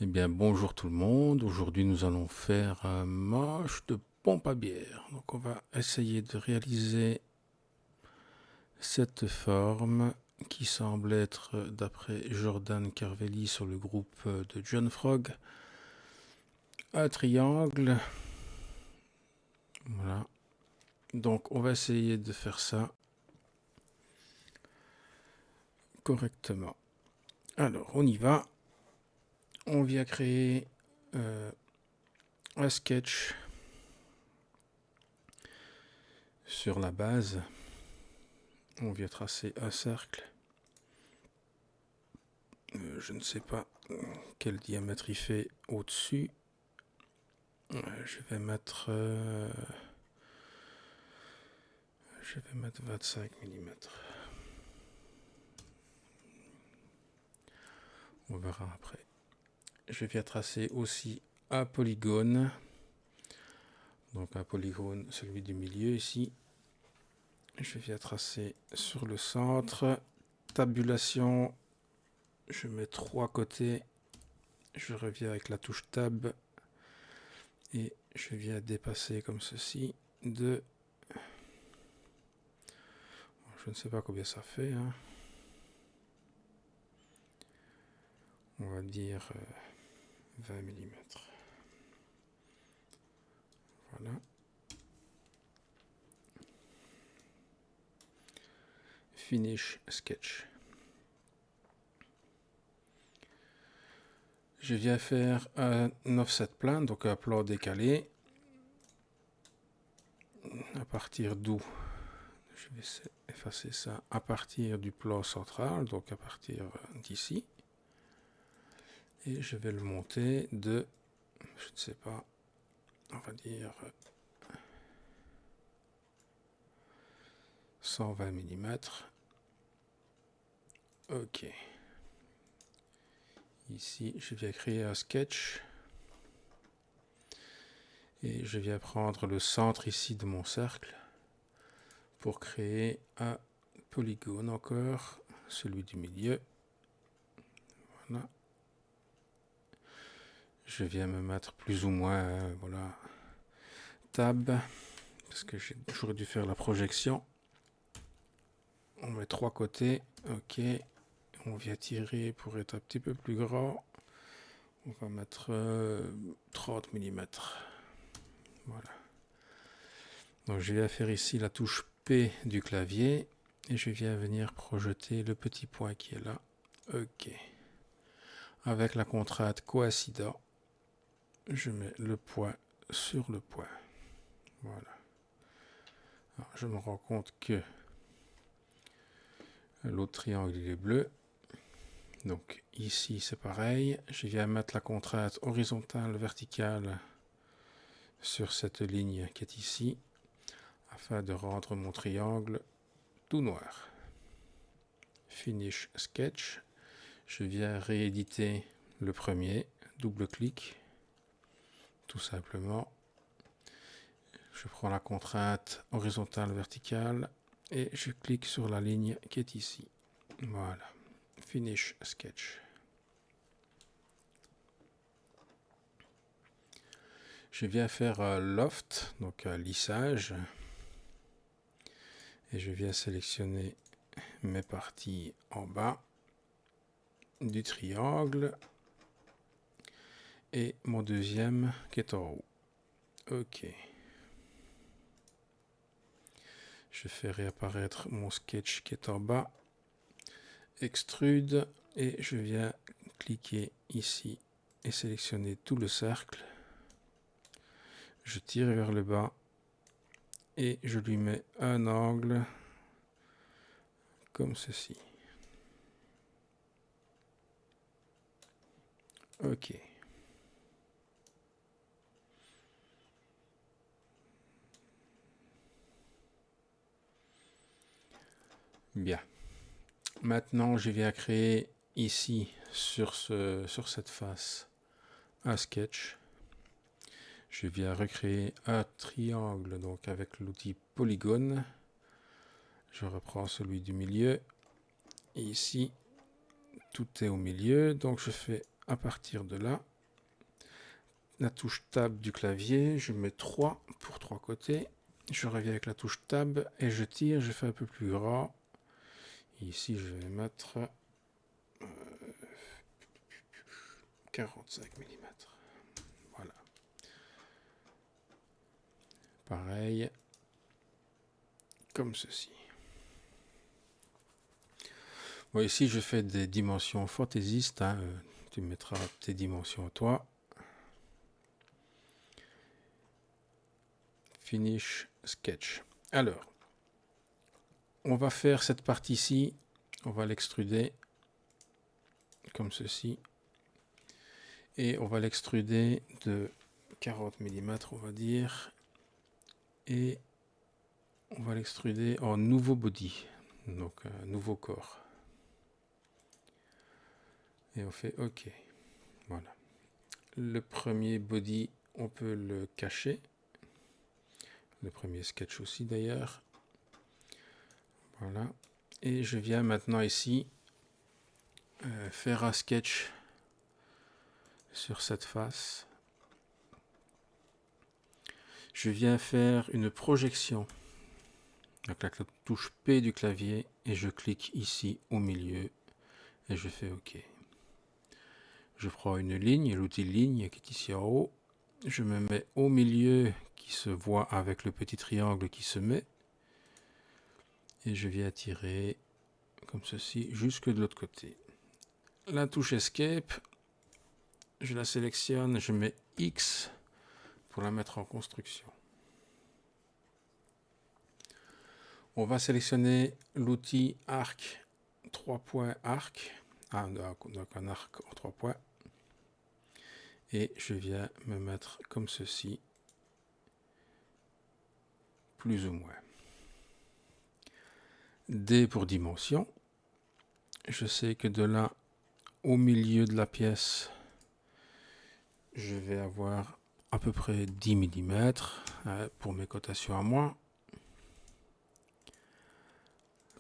Eh bien, bonjour tout le monde. Aujourd'hui, nous allons faire un match de pompe à bière. Donc, on va essayer de réaliser cette forme qui semble être, d'après Jordan Carvelli sur le groupe de John Frog, un triangle. Voilà. Donc, on va essayer de faire ça correctement. Alors, on y va. On vient créer un sketch sur la base. On vient tracer un cercle. Je ne sais pas quel diamètre il fait au-dessus. Je vais mettre 25 mm. On verra après. Je viens tracer aussi un polygone. Donc un polygone, celui du milieu ici. Je viens tracer sur le centre. Tabulation. Je mets 3 côtés. Je reviens avec la touche Tab. Et je viens dépasser comme ceci de... Je ne sais pas combien ça fait. On va dire 20 mm. Voilà. Finish sketch. Je viens faire un offset plan, donc un plan décalé. À partir d'où? Je vais effacer ça. À partir du plan central, donc à partir d'ici. Et je vais le monter de, je ne sais pas, on va dire 120 mm. Ok. Ici, je viens créer un sketch. Et je viens prendre le centre ici de mon cercle pour créer un polygone encore, celui du milieu. Voilà. Je viens me mettre plus ou moins, voilà, Tab, parce que j'aurais dû faire la projection. On met 3 côtés, ok. On vient tirer pour être un petit peu plus grand. On va mettre 30 mm. Voilà. Donc je viens faire ici la touche P du clavier et je viens venir projeter le petit point qui est là. Ok. Avec la contrainte coïncident, je mets le point sur le point. Voilà. Alors, je me rends compte que l'autre triangle il est bleu. Donc ici c'est pareil. Je viens mettre la contrainte horizontale verticale sur cette ligne qui est ici afin de rendre mon triangle tout noir. Finish sketch. Je viens rééditer le premier. Double-clic. Tout simplement. Je prends la contrainte horizontale verticale et je clique sur la ligne qui est ici. Voilà. Finish sketch. Je viens faire un loft, donc un lissage. Et je viens sélectionner mes parties en bas du triangle. Et mon deuxième qui est en haut. Ok. Je fais réapparaître mon sketch qui est en bas. Extrude. Et je viens cliquer ici et sélectionner tout le cercle. Je tire vers le bas et je lui mets un angle comme ceci. Ok. Bien. Maintenant, je viens créer ici sur cette face un sketch. Je viens recréer un triangle donc avec l'outil polygone. Je reprends celui du milieu. Et ici, tout est au milieu. Donc je fais à partir de là, la touche Tab du clavier, je mets 3 pour 3 côtés. Je reviens avec la touche Tab et je tire, je fais un peu plus grand. Ici, je vais mettre 45 mm. Voilà. Pareil, comme ceci. Bon, ici, je fais des dimensions fantaisistes. Hein. Tu mettras tes dimensions à toi. Finish sketch. Alors, on va faire cette partie-ci. On va l'extruder comme ceci. Et on va l'extruder de 40 mm, on va dire. Et on va l'extruder en nouveau body. Donc, un nouveau corps. Et on fait OK. Voilà. Le premier body, on peut le cacher. Le premier sketch aussi d'ailleurs. Voilà. Et je viens maintenant ici faire un sketch sur cette face. Je viens faire une projection avec la touche P du clavier et je clique ici au milieu et je fais OK. Je prends une ligne, l'outil ligne qui est ici en haut. Je me mets au milieu qui se voit avec le petit triangle qui se met. Et je viens tirer comme ceci jusque de l'autre côté. La touche Escape, je la sélectionne, je mets X pour la mettre en construction. On va sélectionner l'outil arc 3 points arc. Donc un arc en 3 points. Et je viens me mettre comme ceci, plus ou moins. D pour dimension. Je sais que de là au milieu de la pièce, je vais avoir à peu près 10 mm pour mes cotations à moi.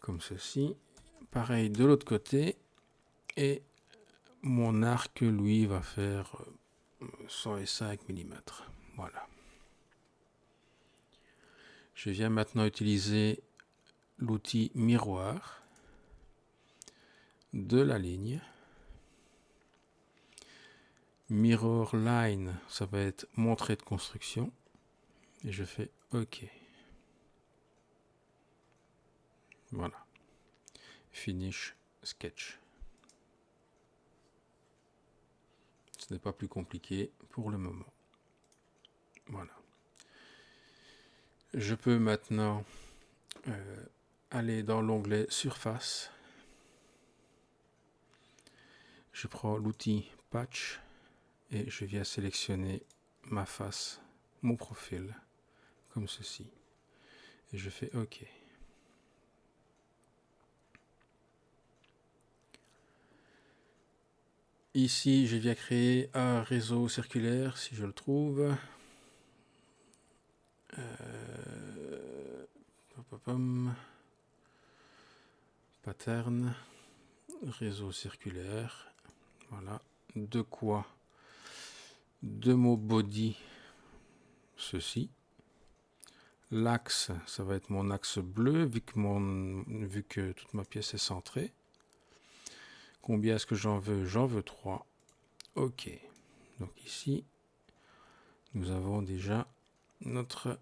Comme ceci. Pareil de l'autre côté. Et mon arc, lui, va faire 105 mm. Voilà. Je viens maintenant utiliser l'outil miroir de la ligne. Mirror line, ça va être mon trait de construction. Et je fais OK. Voilà. Finish sketch. Ce n'est pas plus compliqué pour le moment. Voilà. Je peux maintenant aller dans l'onglet surface. Je prends l'outil patch et je viens sélectionner ma face, mon profil, comme ceci. Et je fais OK. Ici, je viens créer un réseau circulaire, si je le trouve. Pattern, réseau circulaire. Voilà. De quoi? De mon body, ceci. L'axe, ça va être mon axe bleu, vu que toute ma pièce est centrée. Combien est-ce que j'en veux? J'en veux 3. OK. Donc ici, nous avons déjà nos 3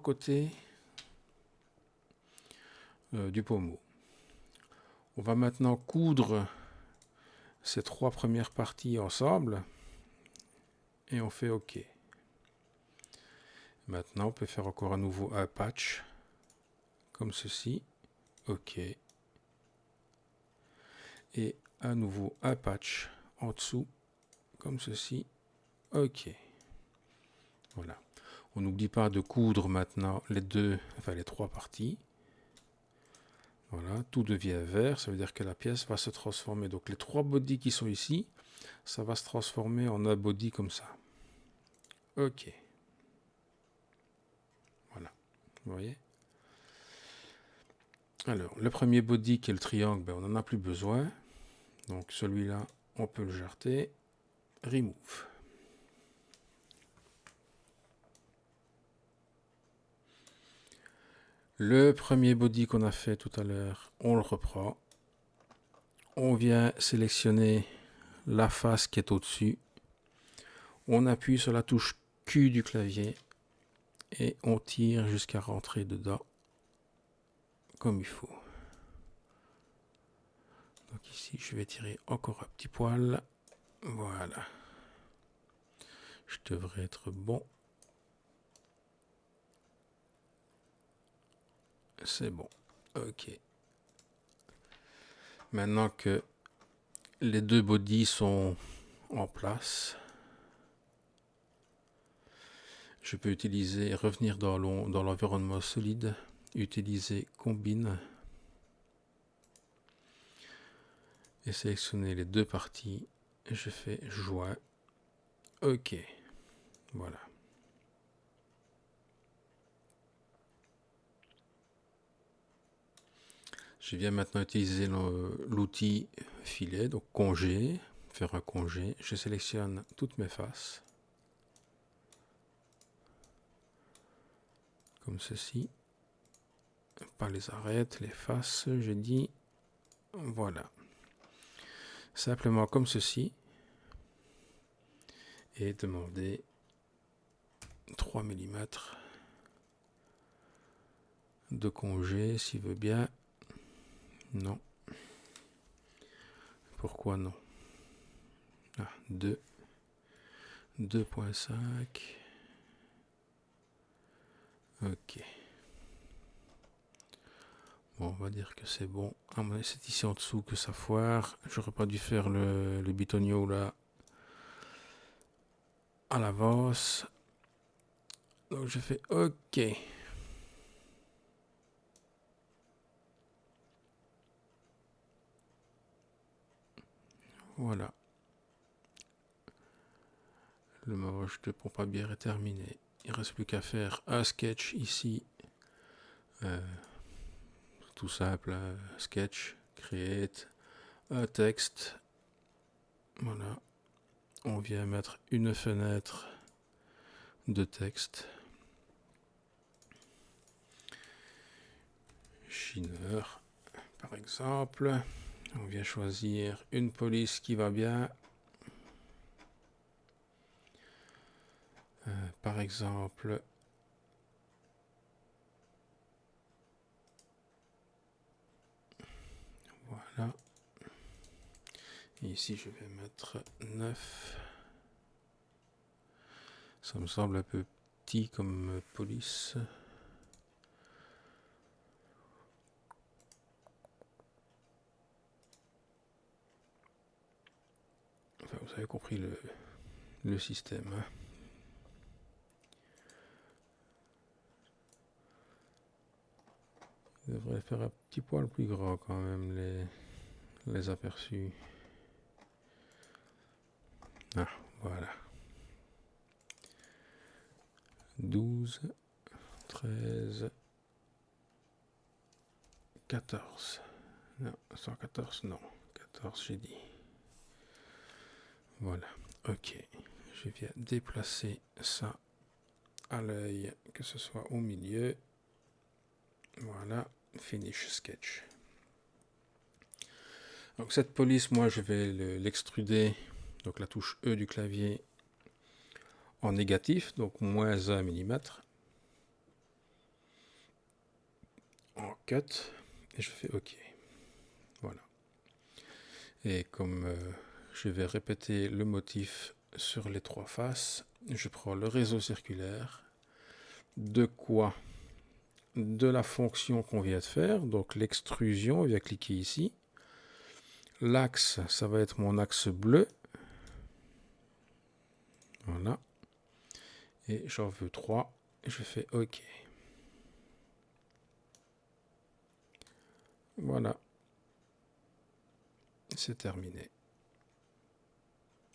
côtés du pommeau. On va maintenant coudre ces 3 premières parties ensemble. Et on fait OK. Maintenant, on peut faire encore à nouveau un patch, comme ceci. OK. Et à nouveau un patch en dessous, comme ceci. OK. Voilà. On n'oublie pas de coudre maintenant les 3 parties. Voilà, tout devient vert, ça veut dire que la pièce va se transformer. Donc les 3 bodies qui sont ici, ça va se transformer en un body comme ça. OK. Voilà, vous voyez? Alors, le premier body qui est le triangle, on n'en a plus besoin. Donc celui-là, on peut le jarter. Remove. Le premier body qu'on a fait tout à l'heure, on le reprend. On vient sélectionner la face qui est au-dessus. On appuie sur la touche Q du clavier et on tire jusqu'à rentrer dedans comme il faut. Donc ici, je vais tirer encore un petit poil. Voilà. Je devrais être bon. C'est bon. Ok. Maintenant que les deux bodies sont en place, je peux utiliser, revenir dans l'environnement solide, utiliser combine et sélectionner les deux parties. Je fais joint. Ok. Voilà. Je viens maintenant utiliser l'outil filet, donc congé, faire un congé. Je sélectionne toutes mes faces, comme ceci. Pas les arêtes, les faces, j'ai dit. Voilà. Simplement comme ceci. Et demander 3 mm de congé, s'il veut bien. Non. Pourquoi non? Ah, 2. 2.5. Ok. Bon, on va dire que c'est bon. Ah, mais c'est ici en dessous que ça foire. J'aurais pas dû faire le bitonio là à l'avance. Donc je fais OK. Voilà. Le maroche de pompe à bière est terminé. Il ne reste plus qu'à faire un sketch ici. Tout simple, sketch, create, un texte. Voilà. On vient mettre une fenêtre de texte. Shiner, par exemple. On vient choisir une police qui va bien. Par exemple, voilà. Et ici, je vais mettre 9. Ça me semble un peu petit comme police. Enfin, vous avez compris le système. Hein. Il devrait faire un petit poil plus grand quand même, les aperçus. Ah, voilà. 12, 13, 14. Non, 114, non. 14, j'ai dit. Voilà. Ok. Je viens déplacer ça à l'œil, que ce soit au milieu. Voilà. Finish sketch. Donc cette police, moi, je vais l'extruder. Donc la touche E du clavier en négatif, donc moins 1 mm. En cut. Et je fais OK. Voilà. Et comme je vais répéter le motif sur les trois faces, je prends le réseau circulaire. De quoi? De la fonction qu'on vient de faire, donc l'extrusion, on vient cliquer ici. L'axe, ça va être mon axe bleu. Voilà. Et j'en veux 3. Et je fais OK. Voilà. C'est terminé.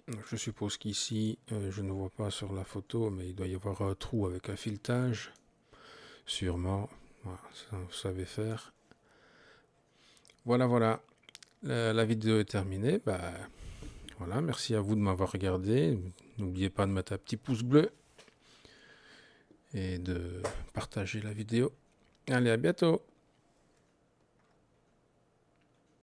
Donc je suppose qu'ici, je ne vois pas sur la photo, mais il doit y avoir un trou avec un filetage. Sûrement. Voilà, ça, vous savez faire. Voilà, voilà. La vidéo est terminée. Bah, Voilà, merci à vous de m'avoir regardé. N'oubliez pas de mettre un petit pouce bleu et de partager la vidéo. Allez, à bientôt!